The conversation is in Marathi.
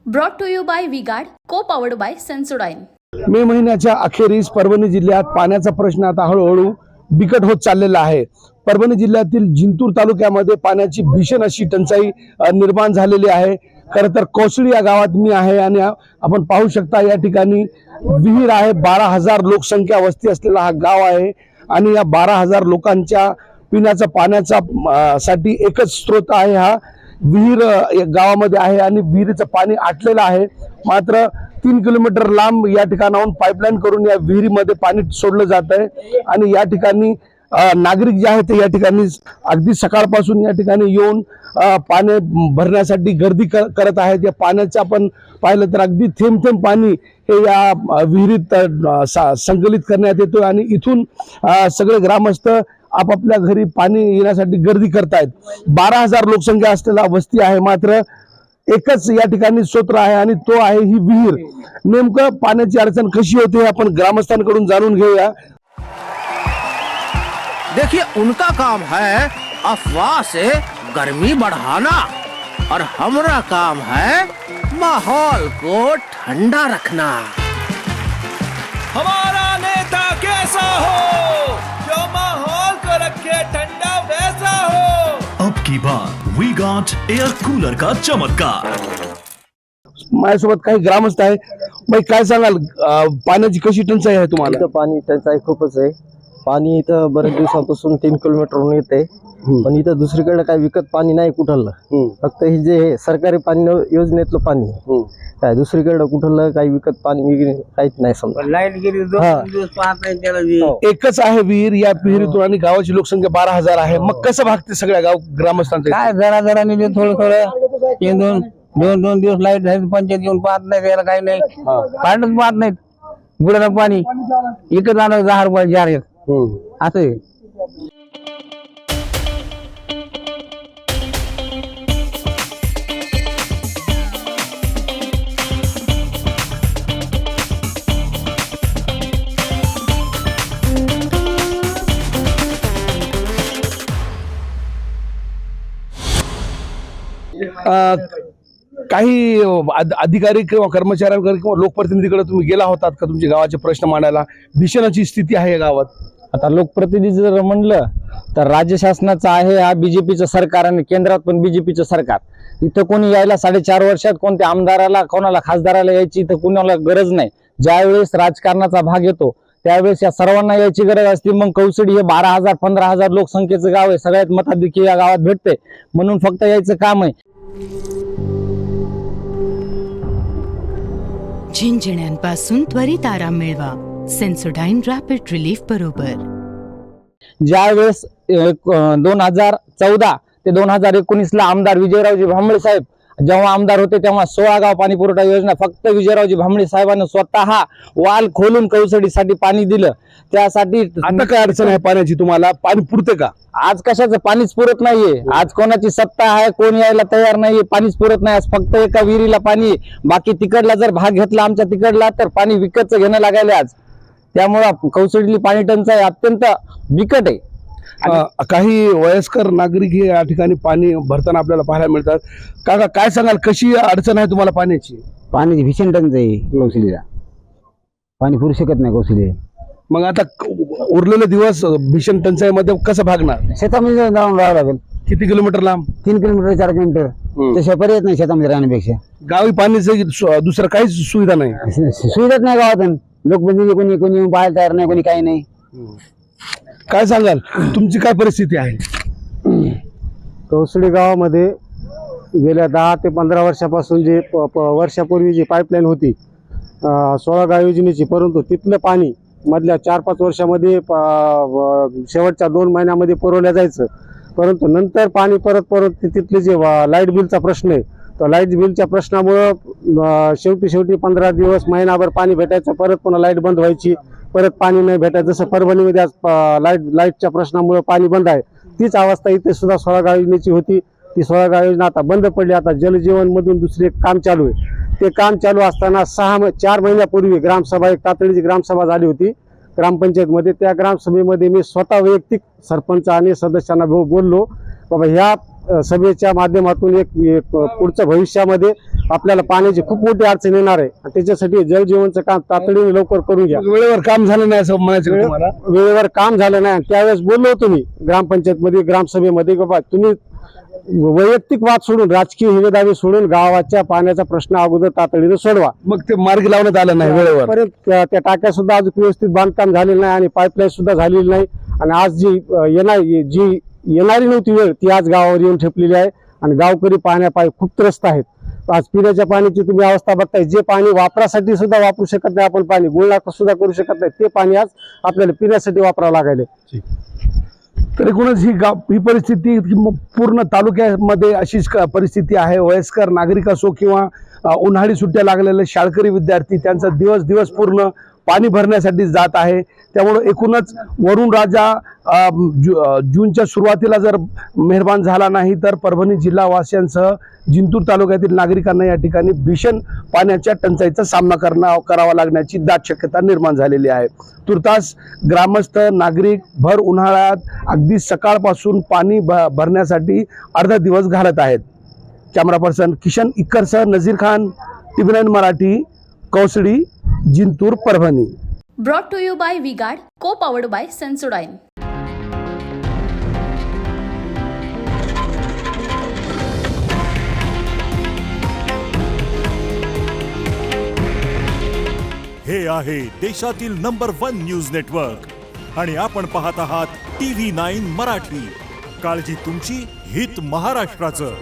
Brought to you bye V-Guard, को पॉवर्ड बाय सेन्सोडाइन। मे महिन्याच्या अखेरीस परभणी जिल्ह्यात पाण्याचा प्रश्न आता हळूहळू बिकट होत चाललेला आहे। परभणी जिल्ह्यातील जिंतूर तालुक्यामध्ये पाण्याची भीषण अशी टंचाई निर्माण झालेली आहे। खरं तर कोसळी या गावात मी आहे आणि आपण पाहू शकता या ठिकाणी विहीर आहे। 12,000 लोकसंख्या वस्ती असलेला हा गाव आहे आणि या 12,000 लोकांच्या पिण्याच्या पाण्याचा साठी एकच स्रोत आहे हा विहीर गावामध्ये आहे आणि विहिरीचं पाणी आटलेलं आहे। मात्र 3 किलोमीटर लांब या ठिकाणाहून पाईपलाईन करून या विहिरीमध्ये पाणी सोडलं जात आहे आणि या ठिकाणी नागरिक जे आहेत ते या ठिकाणी अगदी सकाळपासून या ठिकाणी येऊन पाणी भरण्यासाठी गर्दी करत आहेत। या पाण्याचं आपण पाहिलं तर अगदी थेंब थेंब पाणी हे या विहिरीत संकलित करण्यात येतो आणि इथून सगळे ग्रामस्थ आपापल्या घरी पाणी येण्यासाठी गर्दी करतायत। 12,000 लोकसंख्या असलेला वस्ती आहे, मात्र एकच या ठिकाणी स्रोत आहे आणि तो आहे ही विहीर। नेमकं पाण्याची अडचण कशी होते आपण ग्रामस्थांकडून जाणून घेऊया। देखिए, उनका काम है अफवाह से गर्मी बढ़ाना और हमारा काम है माहौल को ठंडा रखना। हमारा नेता कैसा हो जो माहौल को रखे ठंडा वैसा हो। अब की बार वी गॉट एयर कूलर का चमत्कार। माझ्यासोबत काही ग्रामस्थ आहे। बाई काय सांगाल, पाण्याची कशी टंचाई आहे तुम्हाला? इथं पाणी टंचाई खूपच आहे। पाणी इथं बरेच दिवसापासून 3 किलोमीटरहून येते, पण इथं दुसरीकडे काही विकत पाणी नाही कुठलं। फक्त हे जे सरकारी पाणी योजनेतलं पाणी काय दुसरीकडे कुठलं काही विकत पाणी काहीच नाही। समजा लाईट गेली 2 दिवस पाहत नाही त्याला। एकच आहे विहीर या विहिरीतून आणि गावाची लोकसंख्या 12,000 आहे। मग कसं भागते सगळ्या गाव ग्रामस्थांचं? काय जरा जरा निघे थोडं दोन दिवस लाईट झाली, पंचायत येऊन पाहत नाही त्याला, काही नाही पाणीच पाहत नाहीत। बुडाला पाणी इकडे जाणार 10 रुपये जार एक असं आहे। काही अधिकारी किंवा कर्मचाऱ्यांकडे किंवा लोकप्रतिनिधीकडे तुम्ही गेला होतात का तुमच्या गावाचे प्रश्न मांडायला? भीषण अशी स्थिती आहे या गावात। आता लोकप्रतिनिधी जर म्हणलं तर राज्य शासनाचं आहे हा बीजेपीचं सरकार आणि केंद्रात पण बीजेपीचं सरकार। इथं कोणी यायला 4.5 वर्षात कोणत्या आमदाराला कोणाला खासदाराला यायची इथं कोणाला गरज नाही। ज्यावेळेस राजकारणाचा भाग येतो त्यावेळेस या सर्वांना यायची गरज असते। मग कौसडी हे 12,000 15,000 लोकसंख्येचं गाव आहे, सगळ्यात मताधिक्य या गावात भेटते, म्हणून फक्त यायचं काम आहे। झिंझिण्यांपासून त्वरित आराम मिळवा सेन्सोडाइन रॅपिड रिलीफ बरोबर। ज्यावेळेस 2014 ते 2019 ला आमदार विजयरावजी भांबळे साहेब जेव्हा आमदार होते तेव्हा 16 गाव पाणी पुरवठा योजना फक्त विजयरावजी भांबळे साहेबांनी स्वतः वाल खोलून कौसडीसाठी पाणी दिलं। त्यासाठी आता काय अडचण आहे पाण्याची तुम्हाला? पाणी पुरते का? आज कशाचं पाणीच पुरत नाहीये। आज कोणाची सत्ता आहे, कोण यायला तयार नाहीये, पाणीच पुरत नाही। आज फक्त एका विहिरीला पाणी, बाकी तिकडला जर भाग घेतला आमच्या तिकडला तर पाणी विकतचं घेणं लागायला आज। त्यामुळं कौसडीली पाणी टंचाई अत्यंत बिकट आहे। काही वयस्कर नागरिक हे या ठिकाणी पाणी भरताना आपल्याला पाहायला मिळतात। काका काय सांगाल, कशी अडचण आहे तुम्हाला पाण्याची? पाण्याची भीषण टंचाई कौसडीला, पाणी पुरू शकत नाही कौसडी। मग आता उरलेले दिवस भीषण टंचाईमध्ये कसं भागणार? शेतामध्ये जाऊन राहावं लागेल। किती किलोमीटर लांब? 3 किलोमीटर 4 किलोमीटर त्याशिवाय पर्याय नाही शेतामध्ये राहण्यापेक्षा। गावी पाण्याचं दुसरं काहीच सुविधा नाही, सुविधाच नाही गावातून। लोकप्रतिनिधी कोणी येऊन पाहायला तयार नाही, कोणी काही नाही। काय सांगाल, तुमची काय परिस्थिती आहे? कौसडी गावामध्ये गेल्या 10 ते 15 वर्षापासून जे वर्षापूर्वी जी पाईपलाईन होती 16 गाव योजनेची, परंतु तिथलं पाणी मधल्या 4-5 वर्षामध्ये शेवटच्या 2 महिन्यामध्ये पुरवल्या जायचं, परंतु नंतर पाणी परत तिथले जे लाईट बिलचा प्रश्न आहे तर लाईट बिलच्या प्रश्नामुळं शेवटी 15 दिवस महिनाभर पाणी भेटायचं, परत पुन्हा लाईट बंद व्हायची, परत पाणी नाही भेटायचं। जसं परभणीमध्ये आज लाईटच्या प्रश्नामुळे पाणी बंद आहे, तीच अवस्था इथे सुद्धा 16 गाव योजनेची होती। ती 16 गाव योजना आता बंद पडली। आता जलजीवन मधून दुसरे काम चालू आहे। ते काम चालू असताना 4 महिन्यापूर्वी ग्रामसभा, एक तातडीची ग्रामसभा झाली होती ग्रामपंचायतमध्ये। त्या ग्रामसभेमध्ये मी स्वतः वैयक्तिक सरपंच आणि सदस्यांना बोललो बाबा ह्या सभेच्या माध्यमातून एक पुढच्या भविष्यामध्ये आपल्याला पाण्याची खूप मोठी अडचण येणार आहे आणि त्याच्यासाठी जलजीवनचं काम तातडीने लवकर करून घ्या. वेळेवर काम झालं नाही असं म्हणायचं का तुम्हाला? वेळेवर काम झालं नाही. त्यावेळेस बोललो होतो मी ग्रामपंचायतमध्ये, ग्रामसभेमध्ये, बाबा तुम्ही वैयक्तिक वाद सोडून, राजकीय हिवेदावे सोडून गावाच्या पाण्याचा प्रश्न अगोदर तातडीने सोडवा. मग ते मार्गी लावण्यात आलं नाही वेळेवर. परत त्या टाक्या सुद्धा अजून व्यवस्थित बांधकाम झालेलं नाही आणि पाईपलाईन सुद्धा झालेली नाही. आणि आज जी येणारी नव्हती वेळ ती आज गावावर येऊन ठेपलेली आहे आणि गावकरी पाण्यापायी खूप त्रस्त आहेत. आज पिण्याच्या पाण्याची तुम्ही अवस्था बघताय. जे पाणी वापरासाठी सुद्धा वापरू शकत नाही आपण, पाणी गुळणा सुद्धा करू शकत नाही, ते पाणी आज आपल्याला पिण्यासाठी वापरावं लागेल. तर एकूणच ही परिस्थिती पूर्ण तालुक्यामध्ये अशीच परिस्थिती आहे. वयस्कर नागरिक असो किंवा उन्हाळी सुट्ट्या लागलेले शाळकरी विद्यार्थी, त्यांचा दिवस पूर्ण पाणी भरण्यासाठी जात आहे. त्यामुळे एकूणच वरुण राजा जूनच्या सुरुवातीला जर मेहरबान झाला नाही तर परभणी जिल्हावासियांसह जिंतूर तालुक्यातील नागरिकांना या ठिकाणी भीषण पाण्याच्या टंचाईचा सामना करावा लागण्याची दाट शक्यता निर्माण झालेली आहे. तुर्तास ग्रामस्थ नागरिक भर उन्हाळ्यात अगदी सकाळपासून पाणी भरण्यासाठी अर्धा दिवस घालत आहेत. कॅमेरा पर्सन किशन इक्करसह Nazir Khan, TV9 Marathi, Kausadi, Jintur, Parbhani. Brought to you by V-Guard, co-powered by Sensodyne. हे आहे देशातील नंबर 1 न्यूज नेटवर्क आणि आपण पाहत आहात TV9 मराठी. काळजी तुमची, हित महाराष्ट्राचं.